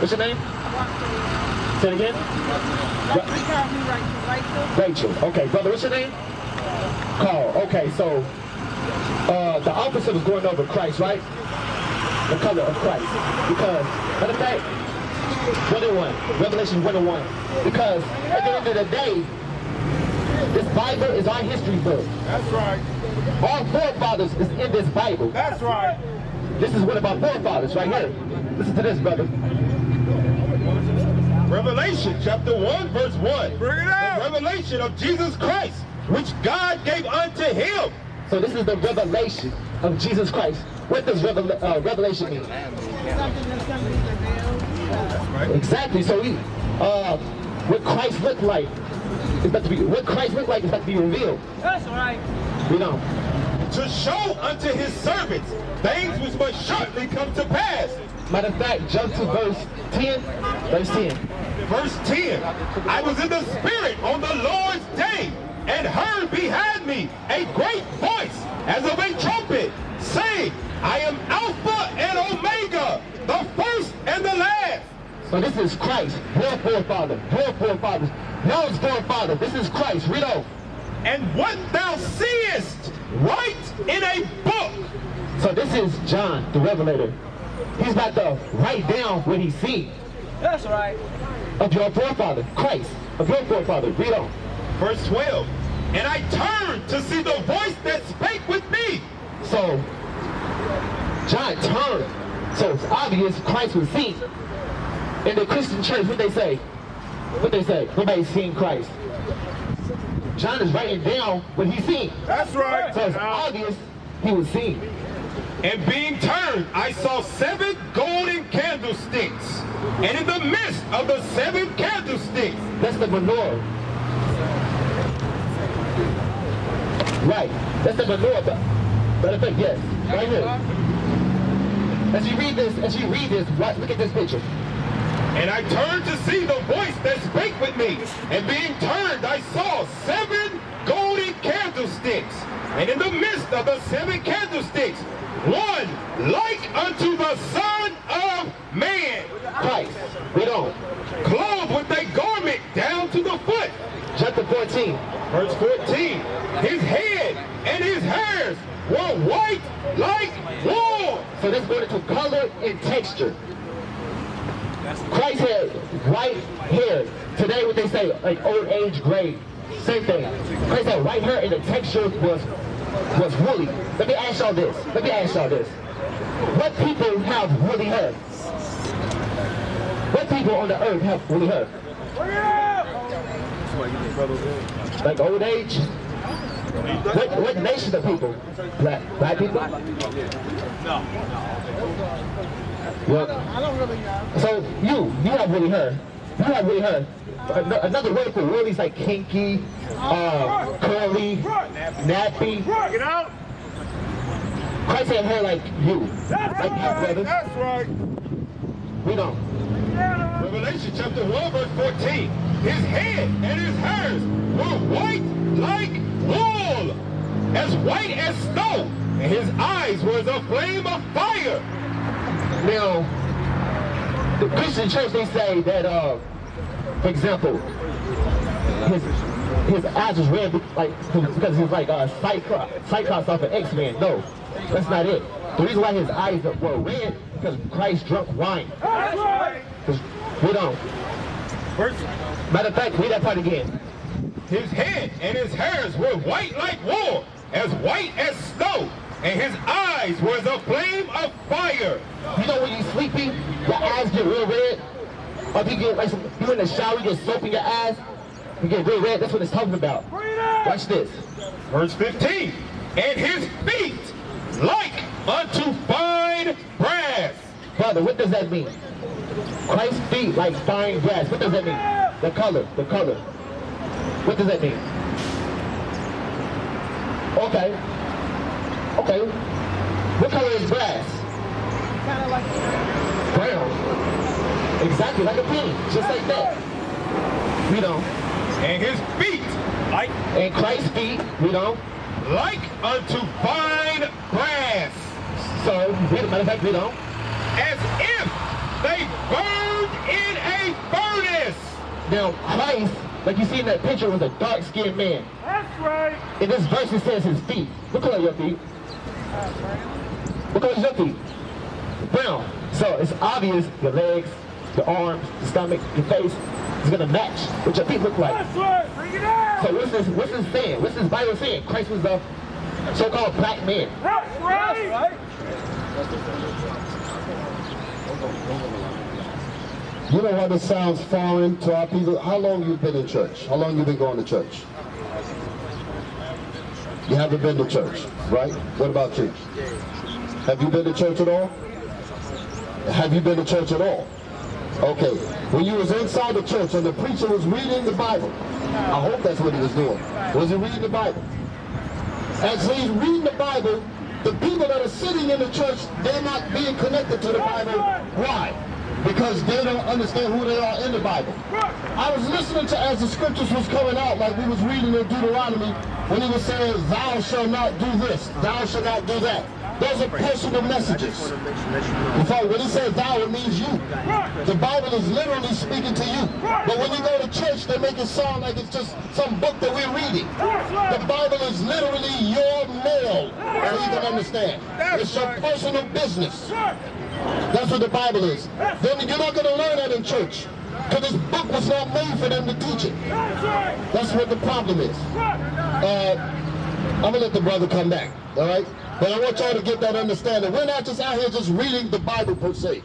What's your name? Say it again. Rachel. Okay, brother, what's your name? Carl. Okay, so the officer was going over Christ, right? The color of Christ. Because, matter of fact, 1:1, Revelation 1:1. Because at the end of the day, this Bible is our history book. That's right. Our forefathers is in this Bible. That's right. This is one of our forefathers right here. Listen to this, brother. Revelation chapter 1 verse 1. Bring it out. The revelation of Jesus Christ, which God gave unto him. So this is the revelation of Jesus Christ. What does revelation mean? Exactly. So what Christ looked like is about to be revealed. That's right. You know. To show unto his servants things which must shortly come to pass. Matter of fact, jump to verse 10. Verse 10. Verse 10. I was in the Spirit on the Lord's day, and heard behind me a great voice as of a trumpet, saying, I am Alpha and Omega, the first and the last. So this is Christ, your forefather, your forefathers, yours forefather. This is Christ. Read on. And what thou seest, write in a book. So this is John, the Revelator. He's about to write down what he sees. That's right. Of your forefather, Christ, of your forefather. Read on. Verse 12. And I turned to see the voice that spake with me. So John turned. So it's obvious Christ was seen. In the Christian church, what they say? What they say? Nobody's seen Christ. John is writing down what he's seen. That's right. So it's obvious he was seen. And being turned, I saw 7 golden candlesticks. And in the midst of the 7 candlesticks, that's the menorah. Right. That's the menorah. Matter of fact, yes. Right here. As you read this, look at this picture. And I turned to see the voice that spake with me. And being turned, I saw 7 golden candlesticks. And in the midst of the 7 candlesticks, one like unto the Son of Man. Christ. Read on. Clothed with a garment down to the foot. Chapter 14. Verse 14. His head and his hairs were white like wool. So this going into color and texture. Christ had white hair. Today what they say, like old age gray. Same thing. Christ had white hair and the texture was woolly. Let me ask y'all this. What people have woolly hair? What people on the earth have woolly hair? Like old age? What nation of people? Black people? No. Well, I don't really know. So you have woolly hair. You have woolly hair. Another word for woolly is like kinky, curly, nappy. Get out. Christ had hair like you. That's like right. brother. That's right. We don't. Revelation chapter 1 verse 14. His head and his hairs were white like wool, as white as snow, and his eyes were as a flame of fire. Now, the Christian church, they say that, for example, his eyes was red like because he's like Cyclops off of X-Men. No, that's not it. The reason why his eyes were red because Christ drunk wine. That's right. Read on. Matter of fact, read that part again. His head and his hairs were white like wool, as white as snow, and his eyes were as a flame of fire. You know when you're sleepy, your eyes get real red? Or if you get like you in the shower, you get soap in your eyes, you get real red. That's what it's talking about. Watch this. Verse 15. And his feet like unto fine brass. Brother, what does that mean? Christ's feet like fine brass. What does that mean? The color. What does that mean? Okay. What color is brass? Kind of like Brown. Exactly, like a penny. Just like that. Read on. And his feet like. And Christ's feet, read on. Like unto fine brass. So, matter of fact, read on. As if they burned Now, Christ, like you see in that picture, was a dark-skinned man. That's right. In this verse, it says his feet. What color are your feet? What color is your feet? Brown. So it's obvious your legs, your arms, the stomach, your face is going to match what your feet look like. That's right. Bring it out. So what's this saying? What's this Bible saying? Christ was the so-called black man. That's right. You know why this sounds foreign to our people? How long you been in church? How long you been going to church? You haven't been to church, right? What about you? Have you been to church at all? Have you been to church at all? Okay. When you was inside the church and the preacher was reading the Bible, I hope that's what he was doing. Was he reading the Bible? As he's reading the Bible, the people that are sitting in the church, they're not being connected to the Bible. Why? Because they don't understand who they are in the Bible. I was listening to as the scriptures was coming out, like we was reading in Deuteronomy, when he was saying, thou shalt not do this, thou shalt not do that. Those are personal messages. When he says thou, it means you. The Bible is literally speaking to you. But when you go to church, they make it sound like it's just some book that we're reading. The Bible is literally your mail, so you can understand. It's your personal business. That's what the Bible is. Then you're not going to learn that in church, because this book was not made for them to teach it. That's what the problem is. I'm going to let the brother come back, all right? But I want y'all to get that understanding. We're not just out here just reading the Bible per se.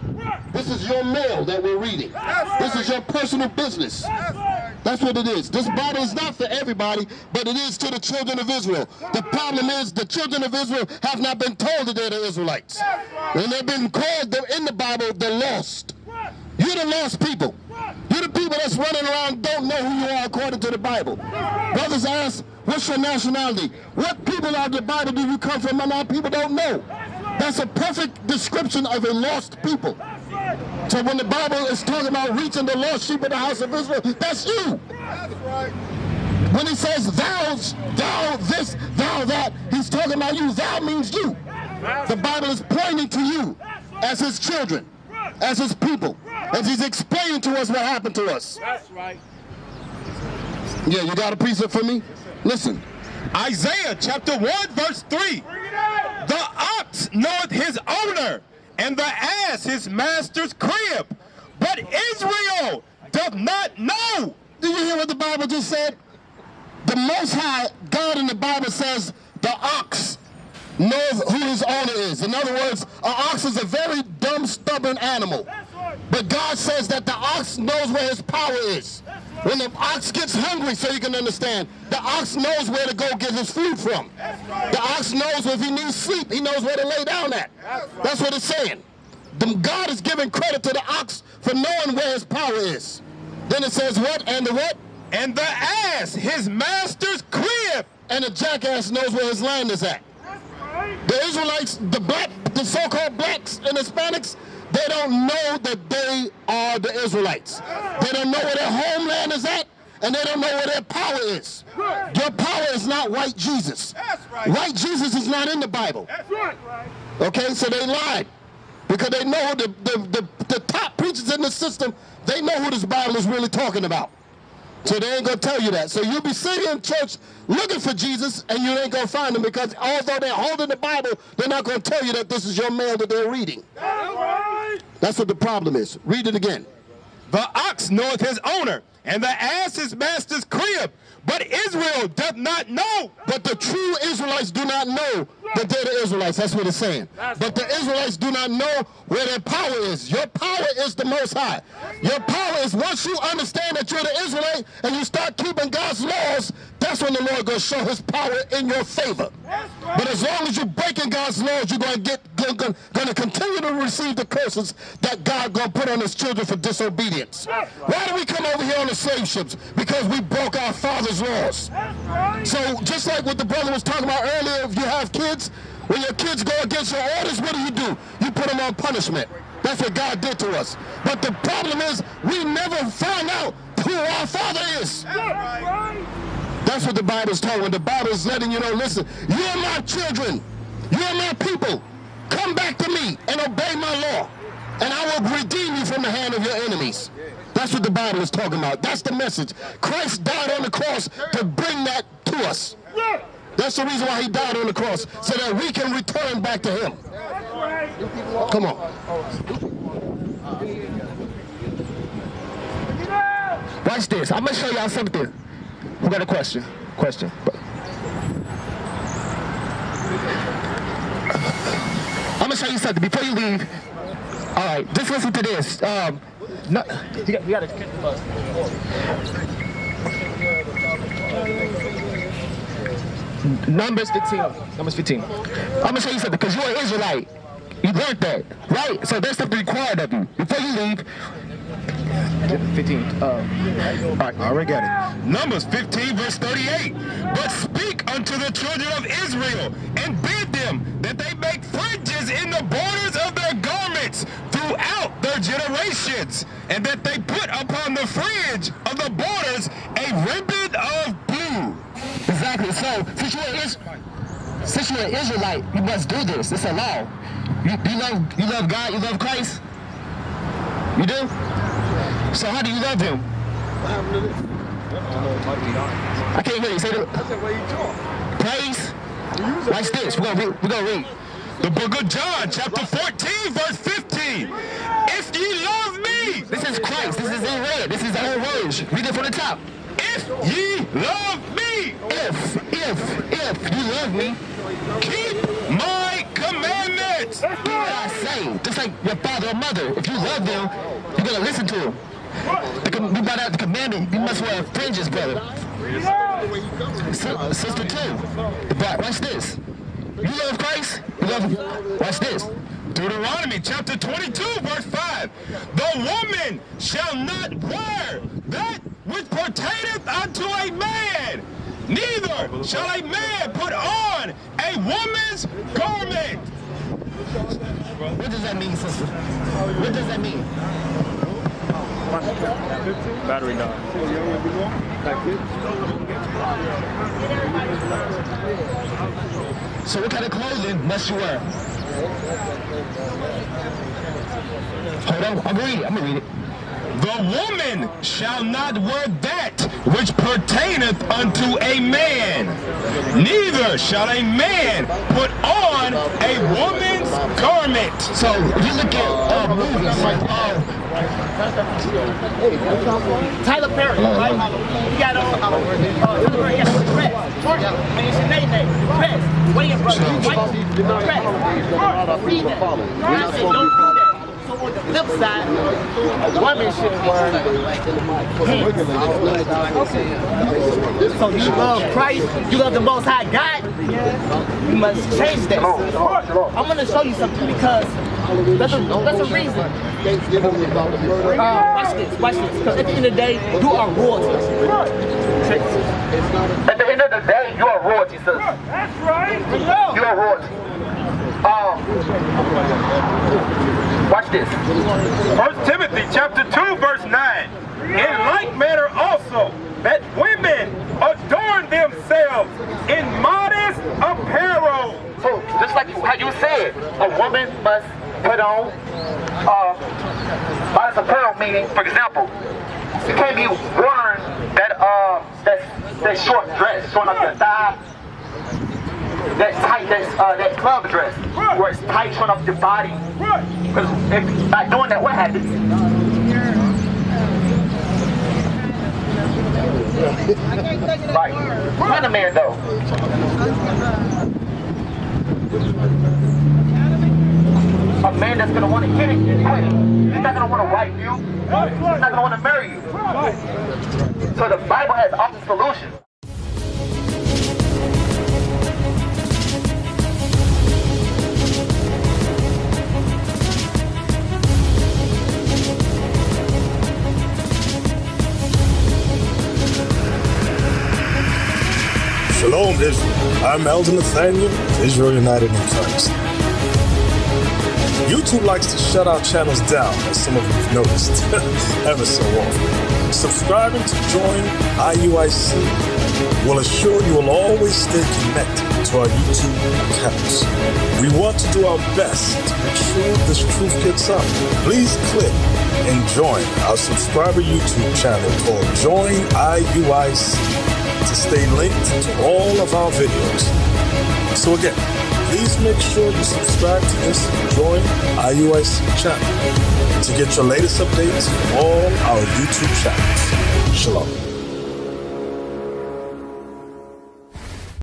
This is your mail that we're reading. This is your personal business. That's what it is. This Bible is not for everybody, but it is to the children of Israel. The problem is the children of Israel have not been told that they're the Israelites. And they've been called in the Bible the lost. You're the lost people. You're the people that's running around don't know who you are according to the Bible. Brothers ask, what's your nationality? What people out of the Bible do you come from? And our people don't know. That's a perfect description of a lost people. So when the Bible is talking about reaching the lost sheep of the house of Israel, that's you. When he says thou this, thou that, he's talking about you. Thou means you. The Bible is pointing to you as his children, as his people, as he's explaining to us what happened to us. That's right. Yeah, you got a precept for me? Listen. Isaiah chapter 1 verse 3. The ox knoweth his owner, and the ass his master's crib, but Israel doth not know. Do you hear what the Bible just said? The Most High God in the Bible says the ox knows who his owner is. In other words, an ox is a very dumb, stubborn animal. But God says that the ox knows where his power is. When the ox gets hungry, so you can understand, the ox knows where to go get his food from. The ox knows if he needs sleep, he knows where to lay down at. That's what it's saying. God is giving credit to the ox for knowing where his power is. Then it says what? And the what? And the ass his master's crib. And the jackass knows where his land is at. The Israelites, the so-called blacks and Hispanics, they don't know that they are the Israelites. They don't know where their homeland is at, and they don't know where their power is. Your power is not white Jesus. White Jesus is not in the Bible. Okay, so they lied. Because they know the top preachers in the system, they know who this Bible is really talking about. So they ain't going to tell you that. So you'll be sitting in church looking for Jesus, and you ain't going to find him, because although they're holding the Bible, they're not going to tell you that this is your mail that they're reading. That's what the problem is. Read it again. The ox knoweth his owner, and the ass his master's crib, but Israel doth not know. But the true Israelites do not know that they're the Israelites. That's what it's saying. But the Israelites do not know where their power is. Your power is the Most High. Your power is once you understand that you're the Israelite and you start keeping God's laws, that's when the Lord going to show his power in your favor. But as long as you're breaking God's laws, you're going to continue to receive the curses that God going to put on his children for disobedience. Why do we come over here on the slave ships? Because we broke our father's laws. So just like what the brother was talking about earlier, if you have kids, when your kids go against your orders, what do? You put them on punishment. That's what God did to us. But the problem is we never find out who our father is. That's what the Bible is talking about. The Bible is letting you know, listen, you're my children. You're my people. Come back to me and obey my law. and I will redeem you from the hand of your enemies. That's what the Bible is talking about. That's the message. Christ died on the cross to bring that to us. That's the reason why he died on the cross, so that we can return back to him. Come on. Watch this. I'm going to show y'all something. Who got a question? I'm going to show you something before you leave. All right, just listen to this. No, you got to catch the bus. Numbers 15. I'm going to show you something, because you're an Israelite. You learned that, right? So there's something required of you. Before you leave, 15. All right, I already got it. Numbers 15, verse 38. But speak unto the children of Israel, and bid them that they make fringes in the borders of their garments throughout their generations, and that they put upon the fringe of the borders a ribbon of blue. Exactly. So, since you're an Israelite, you must do this. It's a law. You love God, you love Christ? You do? So how do you love him? I can't hear you. Say that. Praise? Watch this. We're gonna read. The book of John, chapter 14, verse 15. If ye love me. This is Christ. This is in red. This is the old words. Read it from the top. If ye love me. If you love me, keep my commandments. do what I say. Just like your father or mother. If you love them, you're going to listen to them. You brought out the commandment. You must wear fringes, brother. Sister too. Watch this. You love Christ? You love him? Watch this. Deuteronomy chapter 22, verse 5. The woman shall not wear that which pertaineth unto a man, neither shall a man put on a woman's garment. What does that mean, sister? What does that mean? Battery died. So what kind of clothing must you wear? Hold on, I'm gonna read it. The woman shall not wear that which pertaineth unto a man, neither shall a man put on a woman's garment. So if you look at movies like Tyler Perry, right? He got on Tyler Perry, yes, dress. I mean, it's your name, dress. William brother, right? Dress. Read that. I said, don't do that. So on the flip side, a woman should wear pants. So you love Christ, you love the Most High God, you must change that. I'm going to show you something, because that's a reason. Watch this. Because at the end of the day, you are royalty. At the end of the day, you are royalty, sister. That's right. You are royalty. Watch this. 1 Timothy chapter 2, verse 9. In like manner also, that women adorn themselves in modest apparel. So, just like how you said, a woman must put on modest apparel, meaning, for example, you can't be wearing that short dress showing up your thigh, that tight, that club dress, where it's tight showing up your body. Because if by doing that, what happens? Right. Find a man though. A man that's gonna want to hit it, he's not gonna want to wife you. He's not gonna want to marry you. So the Bible has all the solutions. Shalom, Israel. I'm Elder Nathaniel, Israel United in Christ. YouTube likes to shut our channels down, as some of you have noticed, ever so often. Subscribing to join IUIC will assure you will always stay connected to our YouTube accounts. We want to do our best to make sure this truth gets out. Please click and join our subscriber YouTube channel called Join IUIC to stay linked to all of our videos. So again, please make sure you subscribe to this Join IUIC channel to get your latest updates from all our YouTube channels. Shalom.